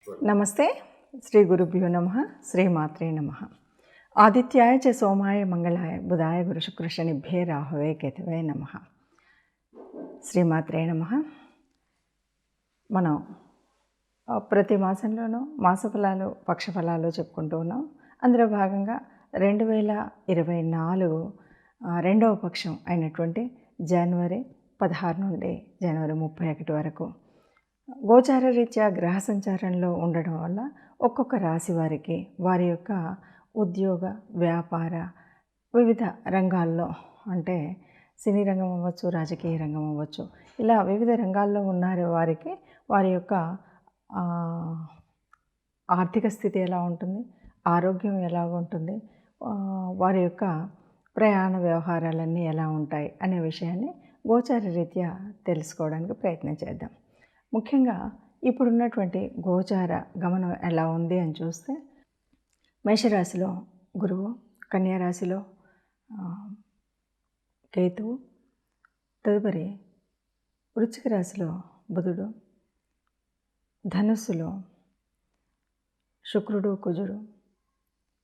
నమస్తే. శ్రీ గురుభ్యో నమః. శ్రీమాత్రే నమః. ఆదిత్యాయ చ సోమాయ మంగళాయ బుధాయ గురు శుక్ర శనిభ్యే రాహవే కేతవే నమః. శ్రీమాత్రే నమః. మనం ప్రతి మాసంలోనూ మాసఫలాలు పక్షఫలాలు చెప్పుకుంటూ ఉన్నాం. అందులో భాగంగా 2024 రెండవ పక్షం అయినటువంటి జనవరి 16 నుండి జనవరి 31 వరకు గోచార రీత్యా గ్రహ సంచారంలో ఉండడం వల్ల ఒక్కొక్క రాశి వారికి వారి యొక్క ఉద్యోగ వ్యాపార వివిధ రంగాల్లో, అంటే సినీ రంగం అవ్వచ్చు, రాజకీయ రంగం అవ్వచ్చు, ఇలా వివిధ రంగాల్లో ఉన్న వారికి వారి యొక్క ఆర్థిక స్థితి ఎలా ఉంటుంది, ఆరోగ్యం ఎలా ఉంటుంది, వారి యొక్క ప్రయాణ వ్యవహారాలన్నీ ఎలా ఉంటాయి అనే విషయాన్ని గోచార రీత్యా తెలుసుకోవడానికి ప్రయత్నం చేద్దాం. ముఖ్యంగా ఇప్పుడున్నటువంటి గోచార గమనం ఎలా ఉంది అని చూస్తే, మేషరాశిలో గురువు, కన్యారాశిలో కేతువు, తదుపరి వృశ్చిక రాశిలో బుధుడు, ధనుస్సులో శుక్రుడు కుజుడు,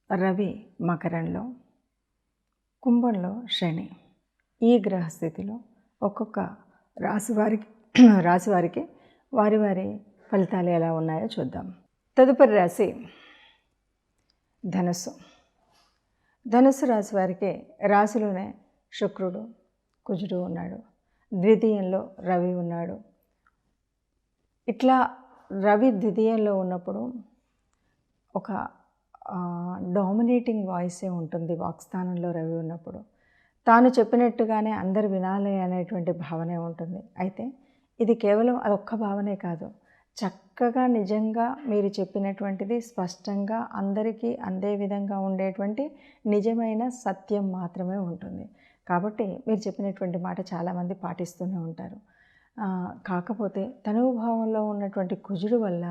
రవి మకరంలో, కుంభంలో శని. ఈ గ్రహస్థితిలో ఒక్కొక్క రాశివారికి వారి ఫలితాలు ఎలా ఉన్నాయో చూద్దాం. తదుపరి రాశి ధనుస్సు రాశి వారికి రాశిలోనే శుక్రుడు కుజుడు ఉన్నాడు, ద్వితీయంలో రవి ఉన్నాడు. ఇట్లా రవి ద్వితీయంలో ఉన్నప్పుడు ఒక డామినేటింగ్ వాయిసే ఉంటుంది. వాక్స్థానంలో రవి ఉన్నప్పుడు తాను చెప్పినట్టుగానే అందరు వినాలి అనేటువంటి భావనే ఉంటుంది. అయితే ఇది కేవలం అదొక్క భావనే కాదు, చక్కగా నిజంగా మీరు చెప్పినటువంటిది స్పష్టంగా అందరికీ అందే విధంగా ఉండేటువంటి నిజమైన సత్యం మాత్రమే ఉంటుంది. కాబట్టి మీరు చెప్పినటువంటి మాట చాలామంది పాటిస్తూనే ఉంటారు. కాకపోతే తనుభావంలో ఉన్నటువంటి కుజుడు వల్ల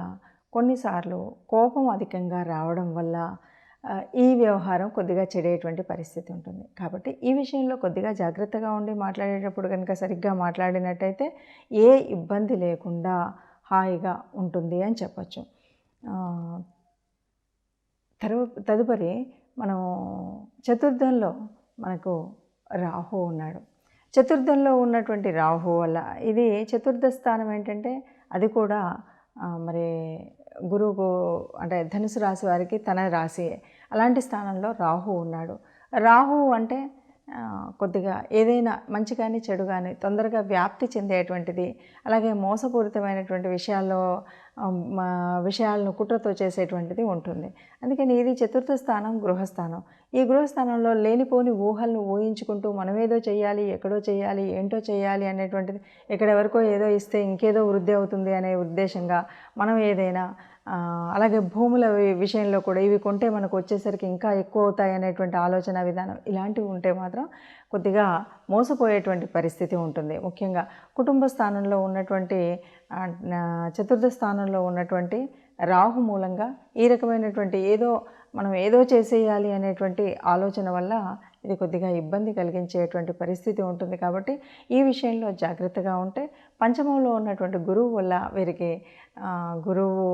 కొన్నిసార్లు కోపం అధికంగా రావడం వల్ల ఈ వ్యవహారం కొద్దిగా చెడేటువంటి పరిస్థితి ఉంటుంది. కాబట్టి ఈ విషయంలో కొద్దిగా జాగ్రత్తగా ఉండి మాట్లాడేటప్పుడు కనుక సరిగ్గా మాట్లాడినట్టయితే ఏ ఇబ్బంది లేకుండా హాయిగా ఉంటుంది అని చెప్పచ్చు. తదుపరి మనం చతుర్థంలో మనకు రాహు ఉన్నాడు. చతుర్థంలో ఉన్నటువంటి రాహు వల్ల, ఇది చతుర్థ స్థానం ఏంటంటే అది కూడా మరి గురువు, అంటే ధనుసు రాశి వారికి తన రాశి, అలాంటి స్థానంలో రాహు ఉన్నాడు. రాహు అంటే కొద్దిగా ఏదైనా మంచి కానీ చెడు కానీ తొందరగా వ్యాప్తి చెందేటువంటిది, అలాగే మోసపూరితమైనటువంటి విషయాలను కుట్రతో చేసేటువంటిది ఉంటుంది. అందుకని ఇది చతుర్థ స్థానం, గృహస్థానం. ఈ గృహస్థానంలో లేనిపోని ఊహలను ఊహించుకుంటూ మనమేదో చేయాలి, ఎక్కడో చేయాలి, ఏంటో చేయాలి అనేటువంటిది, ఎక్కడెవరికో ఏదో ఇస్తే ఇంకేదో వృద్ధి అవుతుంది అనే ఉద్దేశంగా మనం ఏదైనా, అలాగే భూముల విషయంలో కూడా ఇవి కొంటే మనకు వచ్చేసరికి ఇంకా ఎక్కువ అవుతాయి అనేటువంటి ఆలోచన విధానం, ఇలాంటివి ఉంటే మాత్రం కొద్దిగా మోసపోయేటువంటి పరిస్థితి ఉంటుంది. ముఖ్యంగా కుటుంబ స్థానంలో ఉన్నటువంటి, చతుర్థ స్థానంలో ఉన్నటువంటి రాహు మూలంగా ఈ రకమైనటువంటి మనం ఏదో చేసేయాలి అనేటువంటి ఆలోచన వల్ల ఇది కొద్దిగా ఇబ్బంది కలిగించేటువంటి పరిస్థితి ఉంటుంది. కాబట్టి ఈ విషయంలో జాగ్రత్తగా ఉంటే, పంచమంలో ఉన్నటువంటి గురువు వల్ల వీరికి, గురువు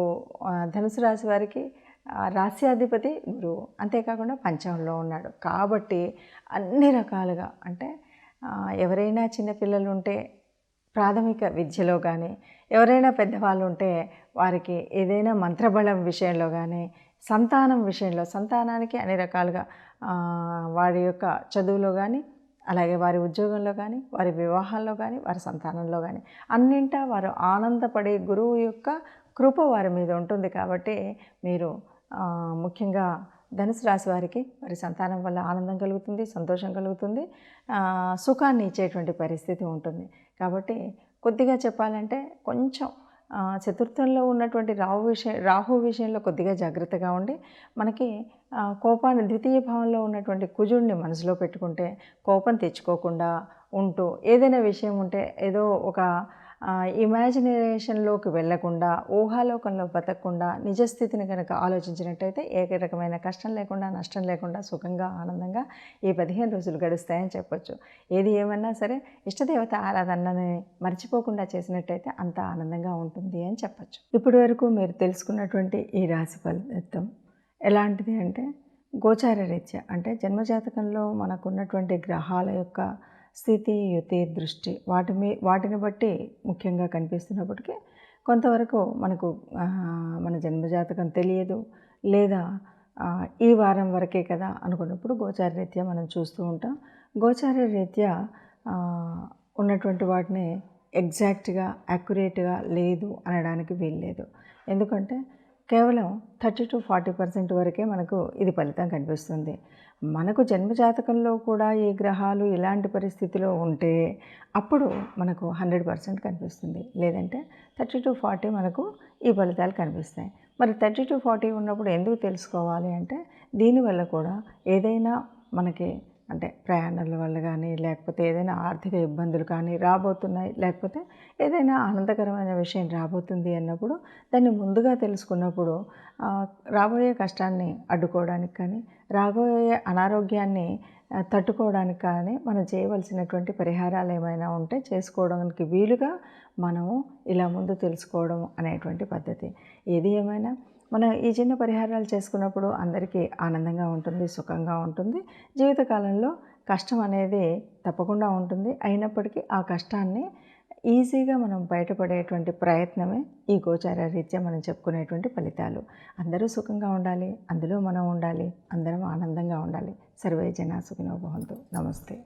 ధనుసు రాశి వారికి రాశ్యాధిపతి గురువు, అంతేకాకుండా పంచమంలో ఉన్నాడు. కాబట్టి అన్ని రకాలుగా, అంటే ఎవరైనా చిన్నపిల్లలు ఉంటే ప్రాథమిక విద్యలో కానీ, ఎవరైనా పెద్దవాళ్ళు ఉంటే వారికి ఏదైనా మంత్రబలం విషయంలో కానీ, సంతానం విషయంలో, సంతానానికి అన్ని రకాలుగా వారి యొక్క చదువులో కానీ, అలాగే వారి ఉద్యోగంలో కానీ, వారి వివాహాల్లో కానీ, వారి సంతానంలో కానీ అన్నింటా వారు ఆనందపడే గురువు యొక్క కృప వారి మీద ఉంటుంది. కాబట్టి మీరు ముఖ్యంగా ధనుసు రాశి వారికి వారి సంతానం వల్ల ఆనందం కలుగుతుంది, సంతోషం కలుగుతుంది, సుఖాన్ని ఇచ్చేటువంటి పరిస్థితి ఉంటుంది. కాబట్టి కొద్దిగా చెప్పాలంటే కొంచెం చతుర్థంలో ఉన్నటువంటి రాహు విషయంలో కొద్దిగా జాగ్రత్తగా ఉండి, మనకి కోపాన్ని, ద్వితీయ భావంలో ఉన్నటువంటి కుజుడిని మనసులో పెట్టుకుంటే కోపం తెచ్చుకోకుండా ఉంటూ, ఏదైనా విషయం ఉంటే ఏదో ఒక ఇమాజినేషన్లోకి వెళ్ళకుండా, ఊహాలోకంలో బతకకుండా నిజస్థితిని కనుక ఆలోచించినట్టయితే ఏ రకమైన కష్టం లేకుండా, నష్టం లేకుండా సుఖంగా, ఆనందంగా ఈ 15 రోజులు గడుస్తాయని చెప్పొచ్చు. ఏది ఏమన్నా సరే ఇష్టదేవత ఆరాధనని మర్చిపోకుండా చేసినట్టయితే అంత ఆనందంగా ఉంటుంది అని చెప్పచ్చు. ఇప్పటి వరకు మీరు తెలుసుకున్నటువంటి ఈ రాశి ఫలితం ఎలాంటిది అంటే, గోచార రీత్యా అంటే జన్మజాతకంలో మనకున్నటువంటి గ్రహాల యొక్క స్థితి, యుతి, దృష్టి వాటిని బట్టి ముఖ్యంగా కనిపిస్తున్నప్పటికీ కొంతవరకు మనకు మన జన్మజాతకం తెలియదు, లేదా ఈ వారం వరకే కదా అనుకున్నప్పుడు గోచార రీత్యా మనం చూస్తూ ఉంటాం. గోచార రీత్యా ఉన్నటువంటి వాటిని ఎగ్జాక్ట్గా, యాక్యురేట్గా లేదు అనడానికి వీల్లేదు. ఎందుకంటే కేవలం 30-40% వరకే మనకు ఇది ఫలితం కనిపిస్తుంది. మనకు జన్మజాతకంలో కూడా ఈ గ్రహాలు ఇలాంటి పరిస్థితిలో ఉంటే అప్పుడు మనకు 100% కనిపిస్తుంది. లేదంటే 30-40 మనకు ఈ ఫలితాలు కనిపిస్తాయి. మరి 30-40 ఉన్నప్పుడు ఎందుకు తెలుసుకోవాలి అంటే, దీనివల్ల కూడా ఏదైనా మనకి అంటే ప్రయాణాల వల్ల కానీ, లేకపోతే ఏదైనా ఆర్థిక ఇబ్బందులు కానీ రాబోతున్నాయి, లేకపోతే ఏదైనా ఆనందకరమైన విషయం రాబోతుంది అన్నప్పుడు దాన్ని ముందుగా తెలుసుకున్నప్పుడు రాబోయే కష్టాన్ని అడ్డుకోవడానికి కానీ, రాబోయే అనారోగ్యాన్ని తట్టుకోవడానికి కానీ మనం చేయవలసినటువంటి పరిహారాలు ఏమైనా ఉంటే చేసుకోవడానికి వీలుగా మనము ఇలా ముందు తెలుసుకోవడం అనేటువంటి పద్ధతి. ఏది ఏమైనా మనం ఈ చిన్న పరిహారాలు చేసుకున్నప్పుడు అందరికీ ఆనందంగా ఉంటుంది, సుఖంగా ఉంటుంది. జీవితకాలంలో కష్టం అనేది తప్పకుండా ఉంటుంది. అయినప్పటికీ ఆ కష్టాన్ని ఈజీగా మనం బయటపడేటువంటి ప్రయత్నమే ఈ గోచార రీత్యా మనం చెప్పుకునేటువంటి ఫలితాలు. అందరూ సుఖంగా ఉండాలి, అందులో మనం ఉండాలి, అందరం ఆనందంగా ఉండాలి. సర్వే జనా సుఖినో భవంతు. నమస్తే.